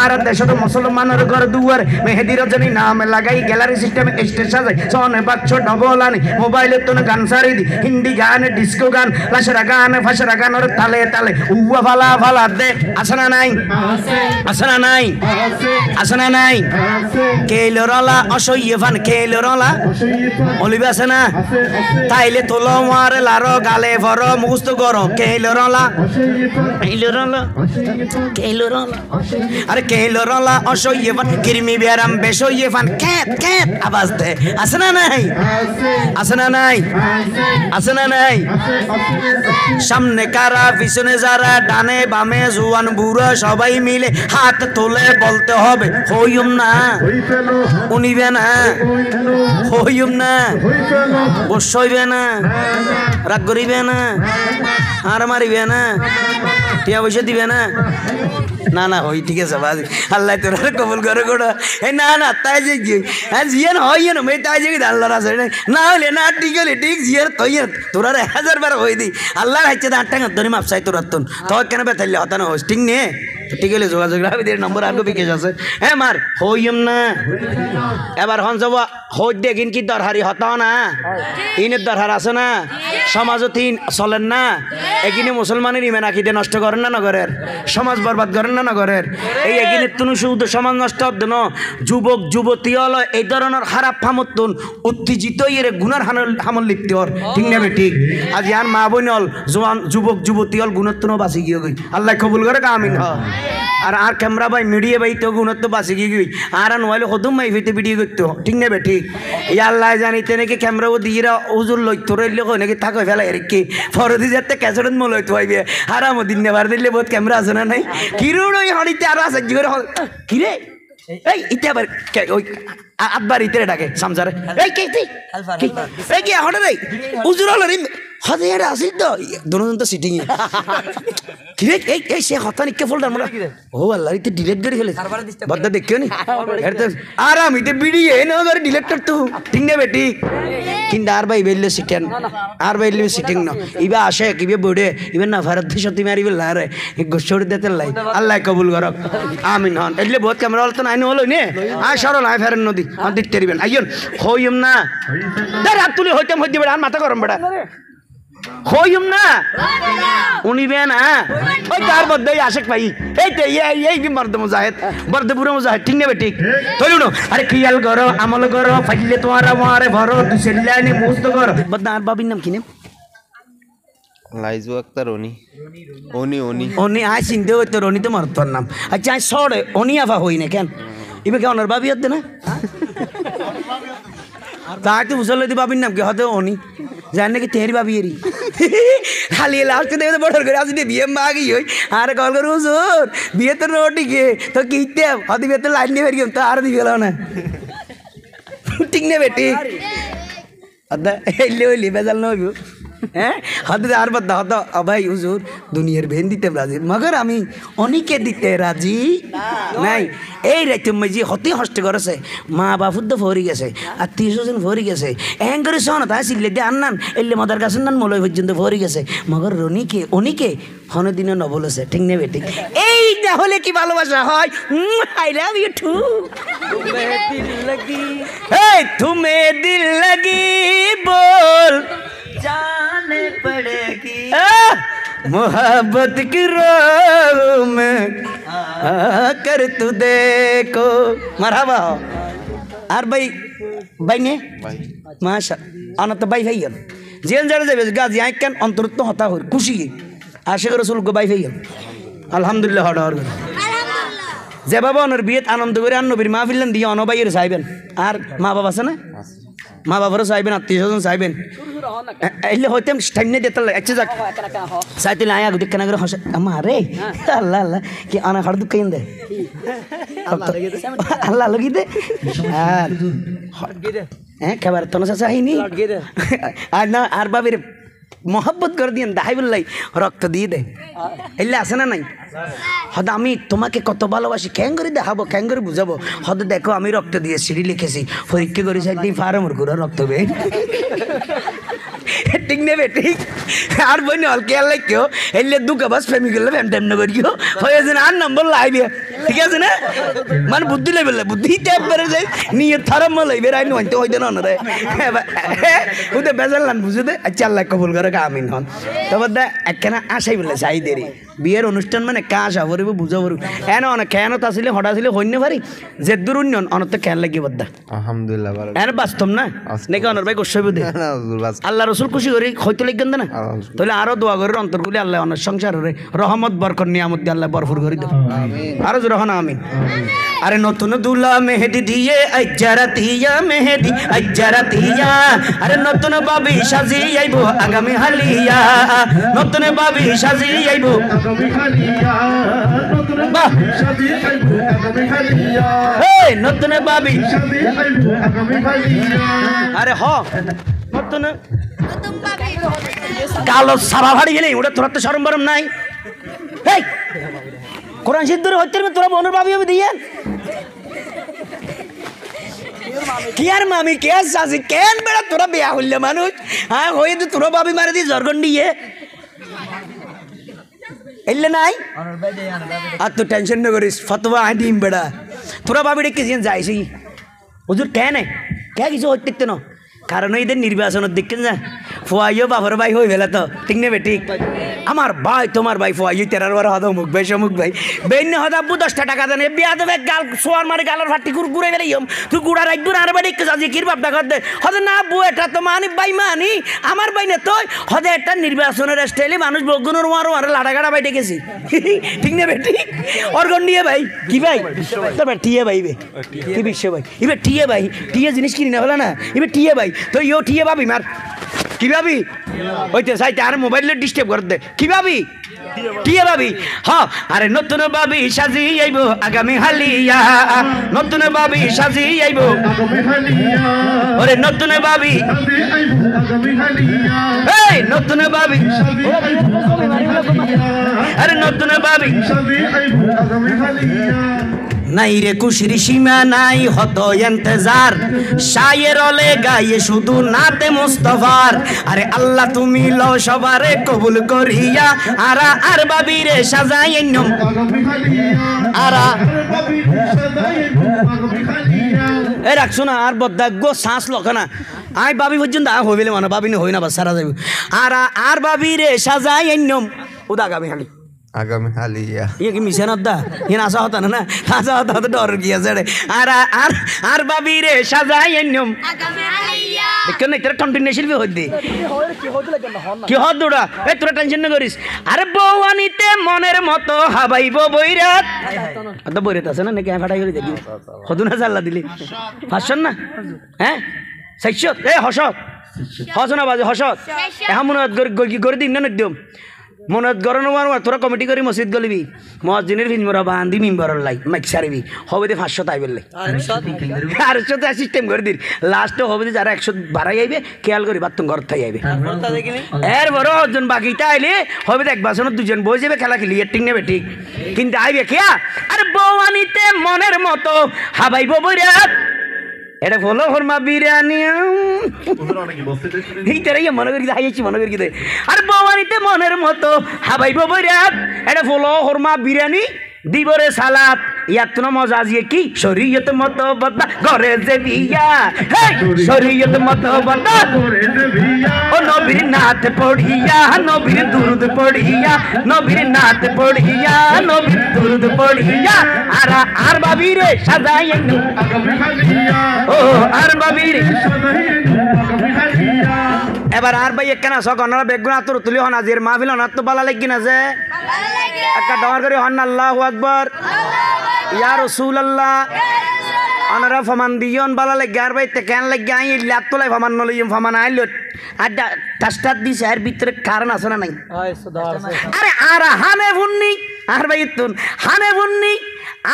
আর দেশত মুসলমানের ঘর দুয়ার মেহেদি রজনী নাম লাগাই গ্যালারি সিস্টেম স্টেজ সাজাই সনে বাচ্চ ডবল আনি মোবাইলে তো গান সারি দি হিন্দি গান ডিস্কো গান লাশরা গান ফাশরা গানের তালে তালে উয়া ফালা ফালা দে আসনা নাই আসনা নাই আসনা নাই কেলরলা অসইয়ে ফান কেলরলা অলিবে আছে না তাইলে তোলো মারে লারো গালে ভর মুখস্থ করো কেলরলা কেলরলা কেলরলা আরে কেলরলা অসইয়ে ফান কিরমি বেরাম বেসইয়ে ফান ক্যাট ক্যাট আওয়াজ দে আসনা নাই আসনা নাই আসনা নাই সামনে কারা পিছনে যারা ডানে বামে জোয়ান বুড়ো সবাই মিলে হাত তোলে বলতে হবে হইম না উনিবে না হইম না বসইবে না রাগ করিবে না আর মারিবে না টিয়া পয়সা দিবে না না না হই ঠিক আছে বাজি আল্লাহ তোর কবুল করে গোড়া এই না না তাই যে জিয়ান হয় না মেয়ে তাই যে আল্লাহর আছে না হলে না ঠিক হলে ঠিক জিয়ার তৈ তোরা 1000 বার হই দি আল্লাহর হাইছে 8 টাকা ধরে মাপ চাই তোর তন তো কেন বেতাইলে হতা না হোস্টিং নে ঠিক হলে যোগাযোগ রাখবি দের নম্বর আর বিকেশ আছে হ্যাঁ মার হইম না এবার হন যাব হই দেখিন কি দরহারি হতা না ইনের দরহার আছে না সমাজও তিন চলেন না একিনে মুসলমানের ইমান আকিদে নষ্ট করেন না নগরের সমাজ বরবাদ করেন না নগরের এই একিনে তুনু শুধু সমাজ নষ্ট হতো না যুবক যুবতী হল এই ধরনের খারাপ ফামতুন উত্তেজিত এর গুনার হামল লিপ্তি হর ঠিক নেবে ঠিক আজ ইয়ার মা বোন হল জোয়ান যুবক যুবতী হল গুণত্ব বাঁচি গিয়ে গই আল্লাহ কবুল করে আমিন হ আর ক্যামেরা ভাই মিডিয়া ভাই তো গুণত্ব বাঁচি গিয়ে গই আর নইলে কদম মাই হইতে ভিডিও করতে ঠিক নেবে ঠিক এই আল্লাহ জানিতে নাকি ক্যামেরাও দিয়ে উজুর লইতো রইলে নাকি থাকো ফেলা এর কি ফরদি যাতে ক্যাসেট মো লইতো হইবে হারামো দিন নেবার দিলে বহুত ক্যামেরা আছে না নাই কিরুন ওই হড়িতে আর আছে জিগরে কিরে এই ইতে আবার ওই আব্বার ইতে ডাকে সামজারে এই কে এই কি হড়ে রে উজুর হল রে হদে এর আসিল তো দুজন তো সিটিং কিরে এই সে হতা নিকে ফোল্ডার মোরা ও আল্লাহ ইতে ডিলিট করে ফেলে বদ্দা দেখিও নি এর তো আরাম ইতে ভিডিও এ না করে ডিলিট করতে ঠিক না বেটি কিন্তু আর ভাই বেললে সিটেন আর বাইলে সিটিং না ইবা আসে কিবে বড়ে ইবে না ভারত সত্যি মারিবে লারে এক গোছড় দিতে লাই আল্লাহ কবুল করক আমিন হন এলে বহুত ক্যামেরা হল তো নাই হলো নে আ সরল আই ফেরেন নদী হন দিতে রিবেন আইয়ন হইম না দাঁড়া তুলি হইতাম হইতে বেড়া আর মাথা গরম বেড়া হইম না উনিবে না ওই তার মধ্যে আশেক ভাই এই মর্দ মুজাহিদ বর্দপুর মুজাহিদ ঠিক নেবে ঠিক তৈরি নো আরে কিয়াল করো আমল করো ফাইলে তোমার আমারে ভরো দুসেল্লানি মুস্ত করো বদনার বাবির নাম কি নাম লাইজু আক্তার অনি অনি অনি অনি আই চিনতে হইতো রনি তো মর্তর নাম আচ্ছা আই সরে অনি আফা হই না কেন ইবে কি অনার বাবি হতে না তাই তো বুঝল বাবির নাম কি হতে অনি জানে কি তেরি বাবি এরি খালি লাস্ট দেখে বড় করে আসলে বিয়ে মাগি হই আর কল করে হুজুর বিয়ে তো রোটি কে তো কিতে হদি বিয়ে তো লাইন নিয়ে বেরিয়ে তো আর দিবে না ঠিক নে বেটি আদা এলে ওই বেজাল না হইব হ্যাঁ হতে আর বাদ দাও ভাই হুজুর দুনিয়ার ভেন দিতে রাজি মগর আমি অনেকে দিতে রাজি নাই এই রাইতে মাঝি হতে হস্তে করেছে মা বাপুর তো ফরি গেছে আত্মীয় স্বজন ফরি গেছে এং করে শোন তাই সিলে দিয়ে আন্নান এলে মদার কাছে নান মলয় পর্যন্ত ফরি গেছে মগর রনিকে অনিকে হন দিনে ন বলেছে ঠিক নেবে ঠিক এই না হলে কি ভালোবাসা হয় আই লাভ ইউ টু এই তুমি দিল লাগি বল जाने पड़ेगी मोहब्बत की राह में आकर तू देखो मरहबा আর ভাই নে মাশা আনা তো ভাই ভাইয়ান জেল যারা যাবে গাজি আই কেন অন্তরত্ব হতা হই খুশি আশিক রাসূল গো ভাই ভাইয়ান আলহামদুলিল্লাহ হড় যে বাবা ওনার বিয়েত আনন্দ করে আর নবীর মাহফিলেন দিয়ে অনবাইয়ের চাইবেন আর মা বাবা আছে না মা বাবারও চাইবেন আত্মীয় স্বজন চাইবেন এলে হইতে টাইম নেই দিতে লাগে যাক চাইতে আয়া গুদি কেনা করে হসে আমার রে আল্লাহ আল্লাহ কি আনা খাড় দুঃখ দে আল্লাহ লগি দে আর হ্যাঁ খাবার তো না চাইনি আর না আর বাবির মোহাব্বত করে দিয়ে দাহাই বললাই রক্ত দিয়ে দে এলে আসে না নাই হয়তো আমি তোমাকে কত ভালোবাসি ক্যাং করে দেখাবো ক্যাং করে বুঝাবো হয়তো দেখো আমি রক্ত দিয়ে সিঁড়ি লিখেছি পরীক্ষা করে চাই ফার্মের করে রক্ত বে ঠিক নেবে ঠিক আর বই হল কেয়ার কেউ এলে দুকা বাস প্রেমিক করলে ফ্যাম টাইম না করিও হয়ে যাবে আর নম্বর লাইবে ঠিক আছে না মানে বুদ্ধি লেবে বুদ্ধি ট্যাপ বেড়ে যায় নিয়ে থারাম লাইবে রাই নয়তো হইতে না রে ওদের বেজাল্লান বুঝে দে আচ্ছা আল্লাহ কবুল করে আমিন হন তবে দা একখানা আশাই বলে চাই দেরি বিয়ের অনুষ্ঠান মানে কা আশা করিব বুঝা করব এন অনেক কেন আসলে হঠাৎ আসলে হইনে পারি যে দূর উন্নয়ন অনত খেয়াল লাগি বদ্দা আলহামদুলিল্লাহ ভালো এর বাস্তব না নাকি অনর ভাই গোসাইব দে আল্লাহ রসুল খুশি করি হয়তো লিখবেন না তাহলে আরো দোয়া করে অন্তরগুলি আল্লাহ অনেক সংসার রহমত বরকত নিয়ামত দিয়ে আল্লাহ বরফুর করে দেব আরো যখন আমিন আরে নতুন দুলা মেহেদি দিয়ে আজ্জারাতিয়া মেহেদি আজ্জারাতিয়া আরে নতুন বাবি সাজি আইবো আগামী হালিয়া নতুন বাবি সাজি আইবো আগামী হালিয়া নতুন বাবি সাজি আইবো আগামী হালিয়া এই নতুন বাবি সাজি আইবো আগামী হালিয়া আরে হ নতুন বাবি কালো সারা ভাড়ি গেলে ওটা তোরা তো শরম বরম নাই এই কোরআন সিদ্ধ হচ্ছে তোরা বনুর বাবি হবে দিয়ে কি আর মামি কে সাজি কেন বেড়া তোরা বিয়া হইলে মানুষ হ্যাঁ হয়ে তো তোরা বাবি মারে দিয়ে জর্গন দিয়ে এলে নাই আর তো টেনশন না করিস ফতোয়া আই দিম বেড়া তোরা বাবি ডেকে যাইছি হুজুর কেন কে কিছু হইতে না কারণ এদের নির্বাচনের দেখছেন না ফুয়াইও বাবার ভাই হয়ে গেলে তো ঠিক নেবে ঠিক আমার ভাই তোমার ভাই ফুয়াইও তেরার বার হদ মুখ ভাই সমুখ ভাই বেন হদাব্বু 10 টাকা দেন বিয়া দেবে গাল সোয়ার মারে গালার ফাটি ঘুরে গেলে তুই গুড়া রাখবো আর বাড়ি যাচ্ছি কির বাপটা কর দে হদে না বউ এটা তো মানি ভাই মানি আমার ভাই না তো হদে একটা নির্বাচনের স্টাইলে মানুষ বগুনের মারো আর লাড়াগাড়া ভাই ডেকেছি ঠিক নেবে ঠিক অর্গন নিয়ে ভাই কি ভাই তবে টিয়ে ভাই বে কি বিশ্ব ভাই এবার টিয়ে ভাই টিয়ে জিনিস কিনি না হলো না এবার টিয়ে ভাই তো ইও ঠিয়ে ভাবি মার কি ভাবি ওইতে সাইতে আর মোবাইলে ডিস্টার্ব করে দে কি ভাবি ঠিয়ে ভাবি হ্যাঁ আরে নতুন ভাবি সাজি আইবো আগামী হালিয়া নতুন ভাবি সাজি আইবো আগামী হালিয়া ওরে নতুন ভাবি সাজি আইবো আগামী হালিয়া এই নতুন ভাবি সাজি আইবো আগামী হালিয়া আরে নতুন ভাবি সাজি আইবো আগামী হালিয়া নাই রে খুশির সীমা নাই হত ইন্তজার শায়ের অলে গায়ে শুধু নাতে মুস্তাফার আরে আল্লাহ তুমি লও সবারে কবুল করিয়া আরা আর বাবি রে সাজাই এন্নম আরা বাবি রে সাজাই আগামী হালিয়া এ রাখছো না আর বদ্দা গো শ্বাস লখানা আই বাবি পর্যন্ত হইলে মানে বাবি নে হই না বাস সারা যাবে আর বাবি রে সাজাই এন্নম উদা আগামী হালি আগামী হালিয়া ইয়ে কি মিশন দা ইয়ে আসা হতা না আসা হতা তো ডর গিয়া আছে আর বাবি রে সাজাই এন্নম আগামী হালিয়া দেখো না তোরা কন্টিনিউ শিল্পী হই দে কি হদ দুড়া এ তোরা টেনশন না করিস আরে বউয়ানিতে মনের মতো হাবাইবো বৈরাত আদা বৈরাত আছে না নাকি ফাটাই করে দেখি হদুনা জাল্লা দিলি ফাঁসন না হ্যাঁ সাইশত এ হসত হসনা বাজে হসত এখন মনে করে দিন না একদম মনত গরম মারবার তোরা কমিটি করে মসজিদ গলিবি মসজিদের ফিজমরা বান্ধি মিম্বরের লাই মাইক সারিবি হবে দে 500 তাই বললে আর সাথে সিস্টেম করে দিন লাস্টে হবে যারা 100 বাড়াই আইবে খেয়াল করি বাতুন ঘর থাই আইবে এর বড় একজন বাকিটা আইলে হবে এক বাসন দুজন বই যাবে খেলা খেলি এটিং নেবে ঠিক কিন্তু আইবে খেয়া আরে বউয়ানিতে মনের মতো হাবাইবো বৈরাত এটা ফলো হরমা বিরিয়ানি এইটারাই মনে করি হাইছি মনে করি দে আর বউয়ানিতে মনের মতো হাবাইবো বৈরাত এটা ফলো হরমা বিরিয়ানি দিবরে সালাত ইয়াত মজা আজিয়ে কি শরীয়ত মতো বদা ঘরে যে বিয়া শরীয়ত মতো বদা ঘরে যে বিয়া ও নবীর নাত পড়িয়া নবীর দুরুদ পড়িয়া নবীর নাত পড়িয়া নবীর দুরুদ পড়িয়া আর বাবি রে সাজাই আগামী হালিয়া ও আর বাবি রে সাজাই আগামী হালিয়া এবার আর ভাই একখানা সকনারা বেগুনা তোর তুলি হন আজির মাহফিল হন তো বালা লাগি না যে ভালো লাগে একটা ডর করে হন আল্লাহু আকবার ইয়া রাসূলুল্লাহ আনারা ফমান দিয়ন বালা লাগে আর ভাই তে কেন লাগে আই লাতলাই ফমান নলিম ফমান আইল আর টাস্টার দিছে আর ভিতরে কারণ আছে না নাই আরে আর হানে বুননি আর ভাই তুন হানে বুননি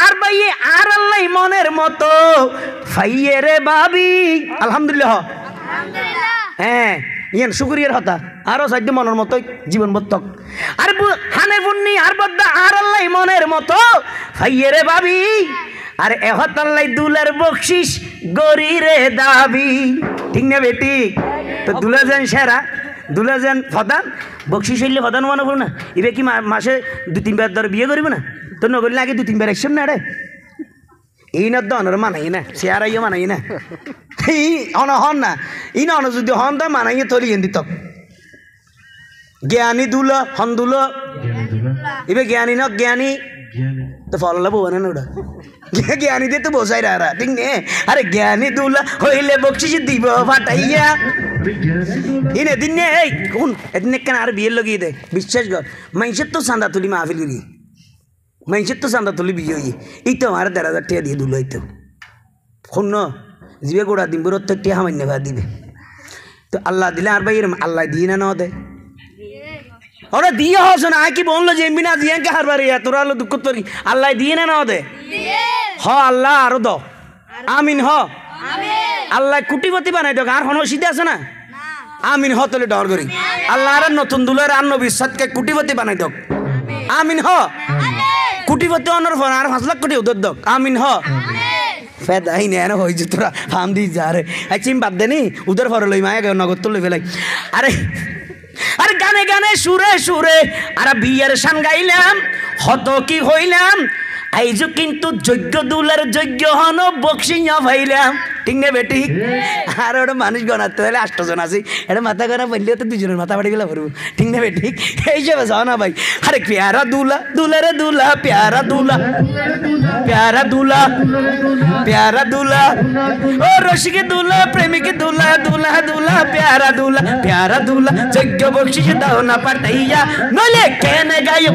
আর ভাই আর আল্লাহ মনের মতো ফাইয়ে রে বাবি আলহামদুলিল্লাহ আলহামদুলিল্লাহ হ্যাঁ ইয়ান শুকরিয়ার হতা আরো সাধ্য মনের মতো জীবন বত্তক আর হানে বুননি আর বদ্দা আর আল্লাহ মনের মতো ফাইয়ে রে বাবি আর এহতাল্লাই দুলের বকশিস গরি রে দাবি ঠিক না বেটি তো দুলে যান সেরা দুলা যেন প্রধান বকশিস হইলে প্রধান মনে করো না এবার কি মাসে 2-3 বার বিয়ে করবো না তো নগরলে আগে 2-3 বার একশন না রে এই না দনের মানাই না চেয়ার আইও মানাই না এই অন হন না ই না যদি হন তো মানাইয়ে তলি দিত জ্ঞানী দুলা হন দুলা এবার জ্ঞানী ন জ্ঞানী তো ফললা বউ না ওটা জ্ঞানী দিয়ে তো বোঝাই রা ঠিক নে আরে জ্ঞানী দুলা হইলে বকশিস দিব ফাটাইয়া ইনে দিন নে এই কোন এদিন কেন আর বিয়ের লগিয়ে দে বিশ্বাস কর মানুষের তো চান্দা তুলি মাহফিল করি মানুষের তো চান্দা তুলি বিয়ে হই এই তো আমার 1,500 টাকা দিয়ে দুলো হইতো শূন্য জিবে গোড়া দিন প্রত্যেক টিয়া সামান্য ভাড়া দিবে তো আল্লাহ দিলে আর ভাই আল্লাহ দিয়ে না দে ওরা দিয়ে হস না কি বললো যে এমনি না দিয়ে কে হারবার ইয়া তোরা হলো দুঃখ তোর আল্লাহ দিয়ে না দে হ আল্লাহ আরো দ আমিন হ আল্লাহ কুটিপতি বানাই দোক আর হনো সিদ্ধে আছে না আমিন হ তোলে ডর করি আল্লাহ আর নতুন দুলের আর নবী সাতকে কুটিপতি বানাই দোক আমিন হ কুটিপতি অনর ফোন আর 5 লাখ কোটি উদর দোক আমিন হ ফেদাই নেন হয়েছে তোরা ফাম দি যা রে চিম বাদ দেনি উদর ফর লই মায়া নগদ তো লই ফেলাই আরে আরে গানে গানে সুরে সুরে আর বিয়ের সান গাইলাম হত কি হইলাম আইজু কিন্তু যোগ্য দুলার যোগ্য হন বক্সিয়া ভাইলাম ঠিক না বেটি আর ওটা মানুষ গণাতে হলে 8 জন আছে এটা মাথা গনা বললে তো 2 জনের মাথা বাড়ি গেলা ভরবো ঠিক না বেটি এই যে যাও না ভাই আরে প্যারা দুলা দুলারে দুলা প্যারা দুলা প্যারা দুলা প্যারা দুলা ও রসিকে দুলা প্রেমিকে দুলা দুলা দুলা প্যারা দুলা যোগ্য বক্সিস দাও না পাঠাইয়া নলে কেনে গায়ো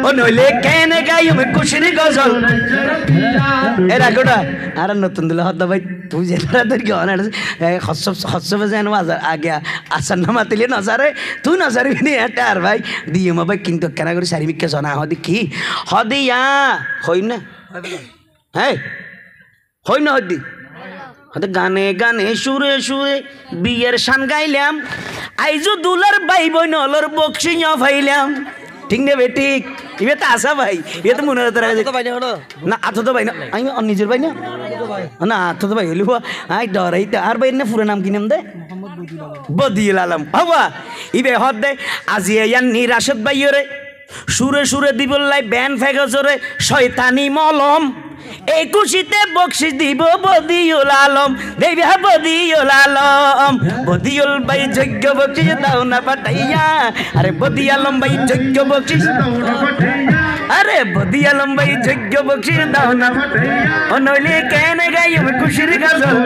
ও নইলে কেনে গাইম খুশির গজল এরা গোটা আর নতুন দিলে হদ্দা ভাই তুই যে তোর কি অনার হসবে যেন আগে আসার নামা তুলে নজারে তুই নজারি নি এটা আর ভাই দিয়ে মা ভাই কিন্তু কেনা করে সারি মিকে জনা হদি কি হদিয়া হই না হ্যাঁ হই না হদি হতে গানে গানে সুরে সুরে বিয়ের শান গাইলাম আইজু দুলার ভাই বোন অলর বক্সিয়া ভাইলাম ঠিক না বেটি ইবে তো আসা ভাই ইয়ে তো মনে হতে না আতো তো ভাই না আমি নিজের ভাই না না আতো তো ভাই হইলি আই ডরাই আর ভাই না পুরো নাম কি নাম দে বদিউল আলম হবা ইবে হদ দে আজি ইয়ান নিরাশত ভাইরে সুরে সুরে দিবল্লাই ব্যান ফেগজরে শয়তানি মলম এই খুশিতে বকশিস দিব বদিউল আলম দেবে বদিউল আলম বদিউল ভাই যোগ্য বকশিস দাও না পাঠাইয়া আরে বদি আলম ভাই যোগ্য বকশিস আরে বদি আলম ভাই যোগ্য বকশিস দাও না ও নইলে কেন গাইব খুশির গজল